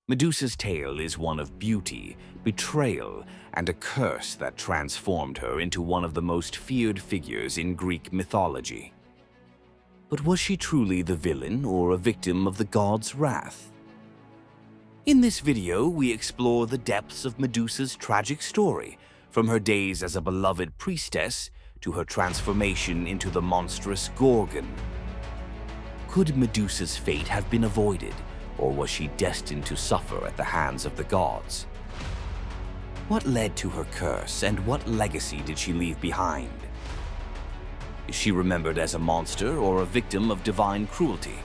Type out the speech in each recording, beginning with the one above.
Medusa's tale is one of beauty, betrayal, and a curse that transformed her into one of the most feared figures in Greek mythology. But was she truly the villain or a victim of the gods' wrath? In this video, we explore the depths of Medusa's tragic story, from her days as a beloved priestess to her transformation into the monstrous Gorgon. Could Medusa's fate have been avoided, or was she destined to suffer at the hands of the gods? What led to her curse, and what legacy did she leave behind? Is she remembered as a monster or a victim of divine cruelty?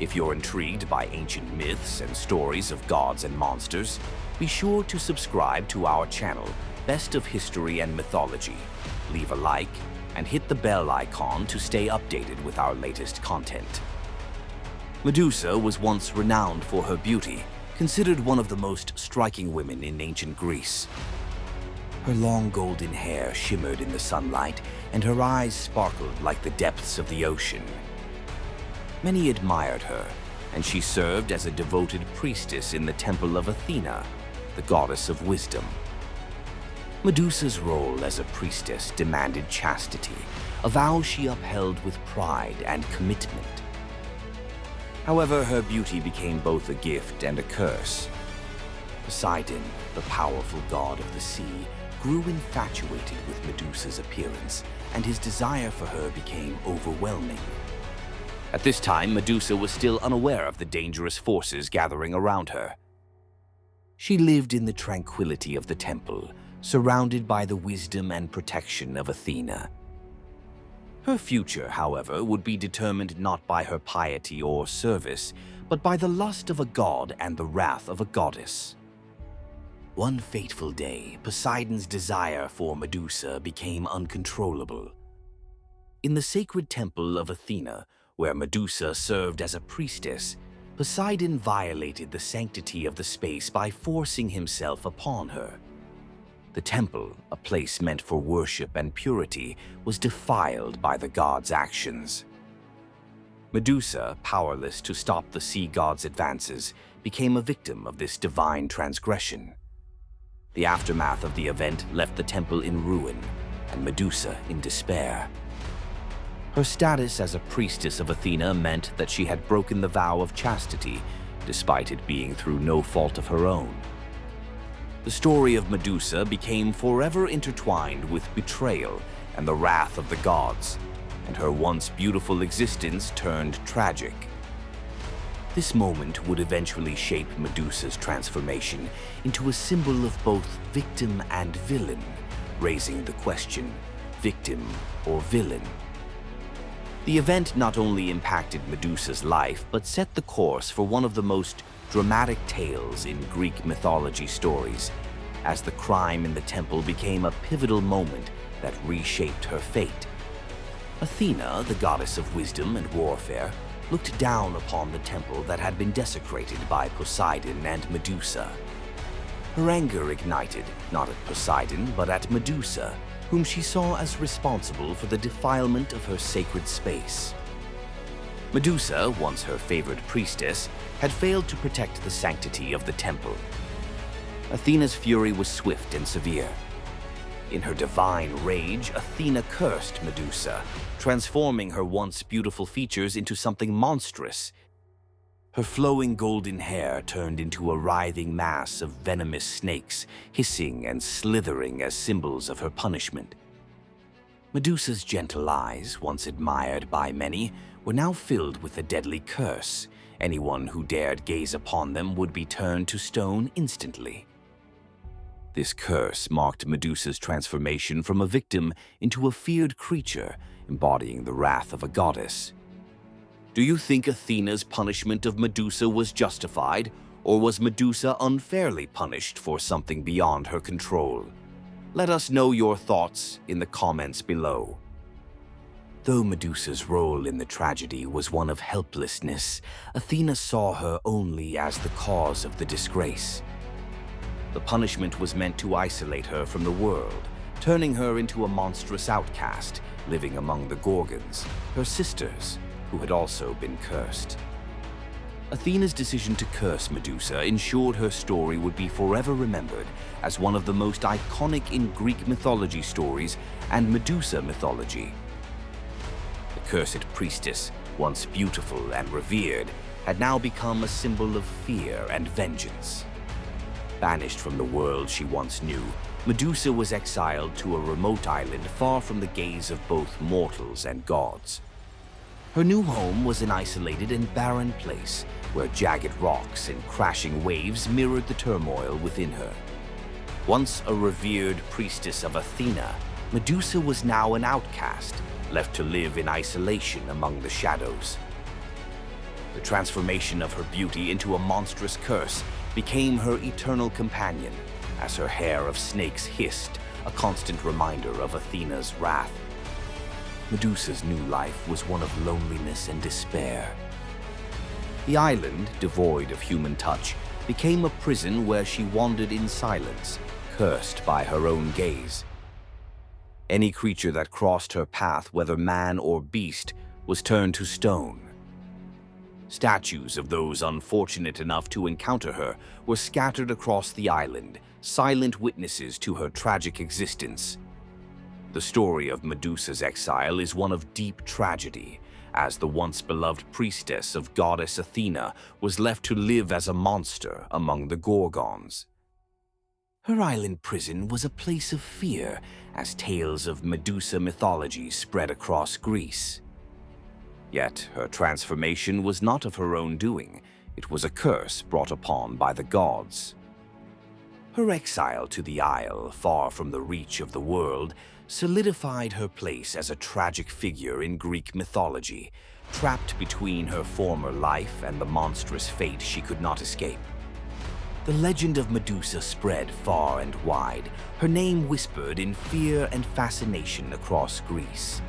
If you're intrigued by ancient myths and stories of gods and monsters, be sure to subscribe to our channel, Best of History and Mythology. Leave a like and hit the bell icon to stay updated with our latest content. Medusa was once renowned for her beauty, considered one of the most striking women in ancient Greece. Her long golden hair shimmered in the sunlight, and her eyes sparkled like the depths of the ocean. Many admired her, and she served as a devoted priestess in the temple of Athena, the goddess of wisdom. Medusa's role as a priestess demanded chastity, a vow she upheld with pride and commitment. However, her beauty became both a gift and a curse. Poseidon, the powerful god of the sea, grew infatuated with Medusa's appearance, and his desire for her became overwhelming. At this time, Medusa was still unaware of the dangerous forces gathering around her. She lived in the tranquility of the temple, surrounded by the wisdom and protection of Athena. Her future, however, would be determined not by her piety or service, but by the lust of a god and the wrath of a goddess. One fateful day, Poseidon's desire for Medusa became uncontrollable. In the sacred temple of Athena, where Medusa served as a priestess, Poseidon violated the sanctity of the space by forcing himself upon her. The temple, a place meant for worship and purity, was defiled by the god's actions. Medusa, powerless to stop the sea god's advances, became a victim of this divine transgression. The aftermath of the event left the temple in ruin, and Medusa in despair. Her status as a priestess of Athena meant that she had broken the vow of chastity, despite it being through no fault of her own. The story of Medusa became forever intertwined with betrayal and the wrath of the gods, and her once beautiful existence turned tragic. This moment would eventually shape Medusa's transformation into a symbol of both victim and villain, raising the question, victim or villain? The event not only impacted Medusa's life, but set the course for one of the most dramatic tales in Greek mythology stories, as the crime in the temple became a pivotal moment that reshaped her fate. Athena, the goddess of wisdom and warfare, looked down upon the temple that had been desecrated by Poseidon and Medusa. Her anger ignited, not at Poseidon, but at Medusa, whom she saw as responsible for the defilement of her sacred space. Medusa, once her favored priestess, had failed to protect the sanctity of the temple. Athena's fury was swift and severe. In her divine rage, Athena cursed Medusa, transforming her once beautiful features into something monstrous. Her flowing golden hair turned into a writhing mass of venomous snakes, hissing and slithering as symbols of her punishment. Medusa's gentle eyes, once admired by many, were now filled with a deadly curse. Anyone who dared gaze upon them would be turned to stone instantly. This curse marked Medusa's transformation from a victim into a feared creature, embodying the wrath of a goddess. Do you think Athena's punishment of Medusa was justified, or was Medusa unfairly punished for something beyond her control? Let us know your thoughts in the comments below. Though Medusa's role in the tragedy was one of helplessness, Athena saw her only as the cause of the disgrace. The punishment was meant to isolate her from the world, turning her into a monstrous outcast, living among the Gorgons, her sisters, who had also been cursed. Athena's decision to curse Medusa ensured her story would be forever remembered as one of the most iconic in Greek mythology stories and Medusa mythology. The cursed priestess, once beautiful and revered, had now become a symbol of fear and vengeance. Banished from the world she once knew, Medusa was exiled to a remote island far from the gaze of both mortals and gods. Her new home was an isolated and barren place where jagged rocks and crashing waves mirrored the turmoil within her. Once a revered priestess of Athena, Medusa was now an outcast, left to live in isolation among the shadows. The transformation of her beauty into a monstrous curse became her eternal companion, as her hair of snakes hissed, a constant reminder of Athena's wrath. Medusa's new life was one of loneliness and despair. The island, devoid of human touch, became a prison where she wandered in silence, cursed by her own gaze. Any creature that crossed her path, whether man or beast, was turned to stone. Statues of those unfortunate enough to encounter her were scattered across the island, silent witnesses to her tragic existence. The story of Medusa's exile is one of deep tragedy, as the once beloved priestess of goddess Athena was left to live as a monster among the Gorgons. Her island prison was a place of fear, as tales of Medusa mythology spread across Greece. Yet her transformation was not of her own doing. It was a curse brought upon by the gods. Her exile to the Isle, far from the reach of the world, solidified her place as a tragic figure in Greek mythology, trapped between her former life and the monstrous fate she could not escape. The legend of Medusa spread far and wide, her name whispered in fear and fascination across Greece.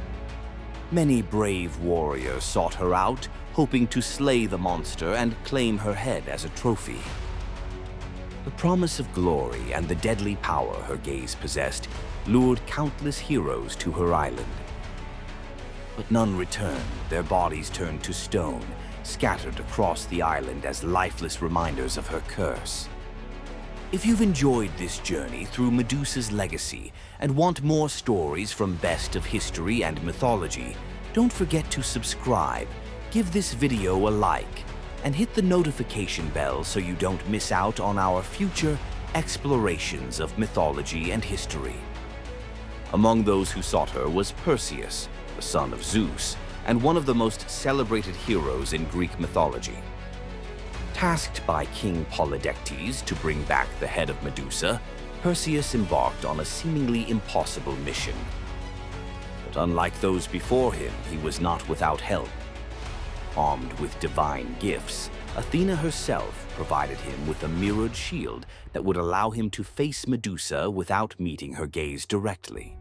Many brave warriors sought her out, hoping to slay the monster and claim her head as a trophy. The promise of glory and the deadly power her gaze possessed lured countless heroes to her island. But none returned, their bodies turned to stone, scattered across the island as lifeless reminders of her curse. If you've enjoyed this journey through Medusa's legacy and want more stories from best of history and mythology, don't forget to subscribe, give this video a like, and hit the notification bell so you don't miss out on our future explorations of mythology and history. Among those who sought her was Perseus, the son of Zeus, and one of the most celebrated heroes in Greek mythology. Tasked by King Polydectes to bring back the head of Medusa, Perseus embarked on a seemingly impossible mission. But unlike those before him, he was not without help. Armed with divine gifts, Athena herself provided him with a mirrored shield that would allow him to face Medusa without meeting her gaze directly.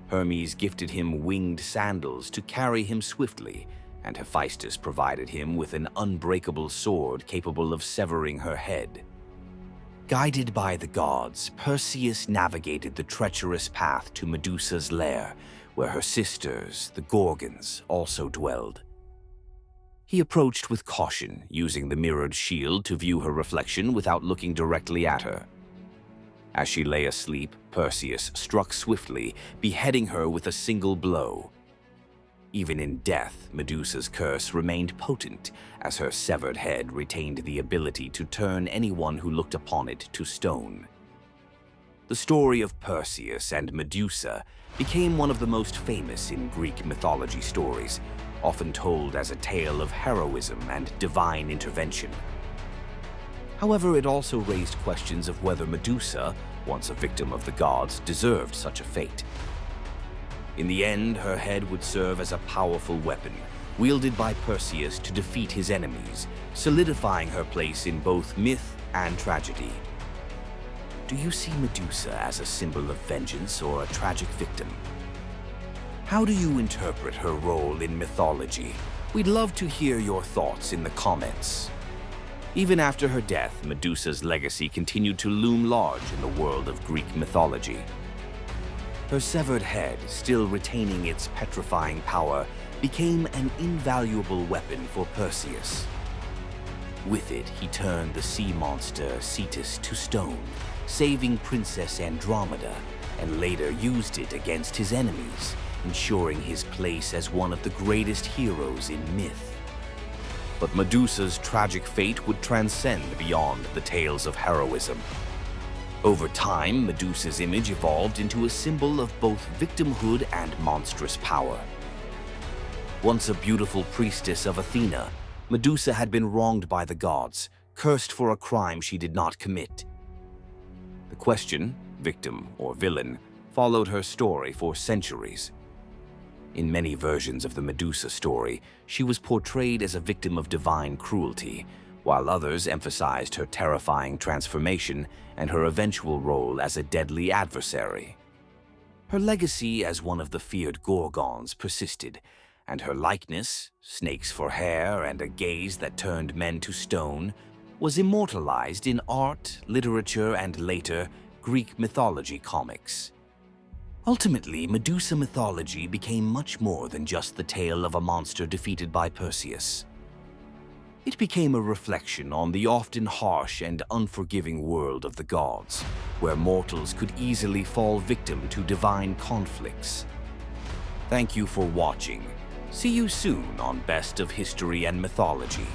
Hermes gifted him winged sandals to carry him swiftly, and Hephaestus provided him with an unbreakable sword capable of severing her head. Guided by the gods, Perseus navigated the treacherous path to Medusa's lair, where her sisters, the Gorgons, also dwelled. He approached with caution, using the mirrored shield to view her reflection without looking directly at her. As she lay asleep, Perseus struck swiftly, beheading her with a single blow. Even in death, Medusa's curse remained potent, as her severed head retained the ability to turn anyone who looked upon it to stone. The story of Perseus and Medusa became one of the most famous in Greek mythology stories, often told as a tale of heroism and divine intervention. However, it also raised questions of whether Medusa, once a victim of the gods, deserved such a fate. In the end, her head would serve as a powerful weapon, wielded by Perseus to defeat his enemies, solidifying her place in both myth and tragedy. Do you see Medusa as a symbol of vengeance or a tragic victim? How do you interpret her role in mythology? We'd love to hear your thoughts in the comments. Even after her death, Medusa's legacy continued to loom large in the world of Greek mythology. Her severed head, still retaining its petrifying power, became an invaluable weapon for Perseus. With it, he turned the sea monster Cetus to stone, saving Princess Andromeda, and later used it against his enemies, ensuring his place as one of the greatest heroes in myth. But Medusa's tragic fate would transcend beyond the tales of heroism. Over time, Medusa's image evolved into a symbol of both victimhood and monstrous power. Once a beautiful priestess of Athena, Medusa had been wronged by the gods, cursed for a crime she did not commit. The question, victim or villain, followed her story for centuries. In many versions of the Medusa story, she was portrayed as a victim of divine cruelty, while others emphasized her terrifying transformation and her eventual role as a deadly adversary. Her legacy as one of the feared Gorgons persisted, and her likeness, snakes for hair and a gaze that turned men to stone, was immortalized in art, literature, and later, Greek mythology comics. Ultimately, Medusa mythology became much more than just the tale of a monster defeated by Perseus. It became a reflection on the often harsh and unforgiving world of the gods, where mortals could easily fall victim to divine conflicts. Thank you for watching. See you soon on Best of History and Mythology.